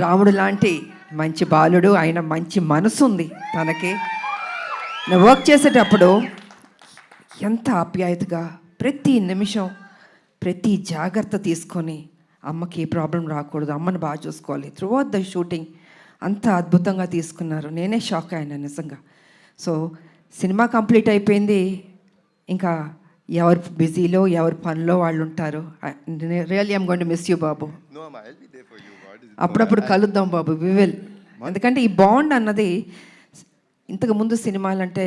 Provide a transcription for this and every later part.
రాముడు లాంటి మంచి బాలుడు, ఆయన మంచి మనసు ఉంది తనకి. నేను వర్క్ చేసేటప్పుడు ఎంత ఆప్యాయతగా ప్రతి నిమిషం ప్రతి జాగ్రత్త తీసుకొని అమ్మకి ఏ ప్రాబ్లం రాకూడదు, అమ్మని బాగా చూసుకోవాలి. త్రూ అవుట్ ద షూటింగ్ అంత అద్భుతంగా తీసుకున్నారు. నేనే షాక్ అయినా నిజంగా. సో సినిమా కంప్లీట్ అయిపోయింది, ఇంకా ఎవరు బిజీలో ఎవరి పనిలో వాళ్ళు ఉంటారు. Really I'm going to miss you బాబు. అప్పుడప్పుడు కలుద్దాం బాబు, వి విల్. ఎందుకంటే ఈ బాండ్ అన్నది, ఇంతకుముందు సినిమాలంటే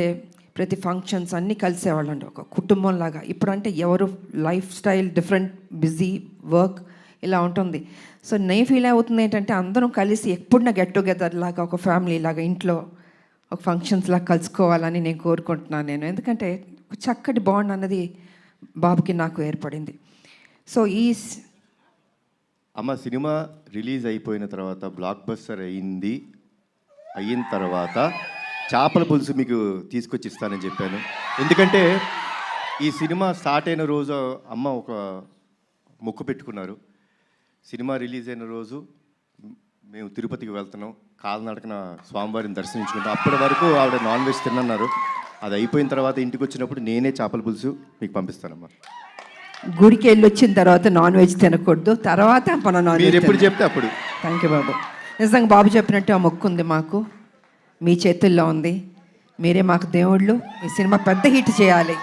ప్రతి ఫంక్షన్స్ అన్నీ కలిసేవాళ్ళండి ఒక కుటుంబంలాగా. ఇప్పుడంటే ఎవరు life style different, busy work ఇలా ఉంటుంది. సో నేను ఫీల్ అవుతుంది ఏంటంటే అందరం కలిసి ఎప్పుడైనా గెట్ టుగెదర్ లాగా ఒక ఫ్యామిలీ లాగా ఇంట్లో ఒక ఫంక్షన్స్ లాగా కలుసుకోవాలని నేను కోరుకుంటున్నాను నేను. ఎందుకంటే ఒక చక్కటి బాండ్ అన్నది బాబుకి నాకు ఏర్పడింది. సో అమ్మ సినిమా రిలీజ్ అయిపోయిన తర్వాత బ్లాక్ బస్టర్ అయిన తర్వాత చేపల పులుసు మీకు తీసుకొచ్చి ఇస్తానని చెప్పాను. ఎందుకంటే ఈ సినిమా స్టార్ట్ అయిన రోజు అమ్మ ఒక మొక్కు పెట్టుకున్నారు. సినిమా రిలీజ్ అయిన రోజు మేము తిరుపతికి వెళ్తున్నాం, కాలినడకన స్వామివారిని దర్శించుకుంటాం. అప్పటి వరకు ఆవిడ నాన్ వెజ్ తిన్నారు. అది అయిపోయిన తర్వాత ఇంటికి వచ్చినప్పుడు నేనే చేపల పులుసు మీకు పంపిస్తానమ్మా. గుడికి వెళ్ళి వచ్చిన తర్వాత నాన్ వెజ్ తినకూడదు, తర్వాత మనం నాన్ వెజ్ ఎప్పుడు చెప్తే అప్పుడు. థ్యాంక్ యూ బాబు. నిజంగా బాబు చెప్పినట్టు ఆ మొక్కు ఉంది మాకు, మీ చేతుల్లో ఉంది. మీరే మాకు దేవుళ్ళు. ఈ సినిమా పెద్ద హిట్ చేయాలి.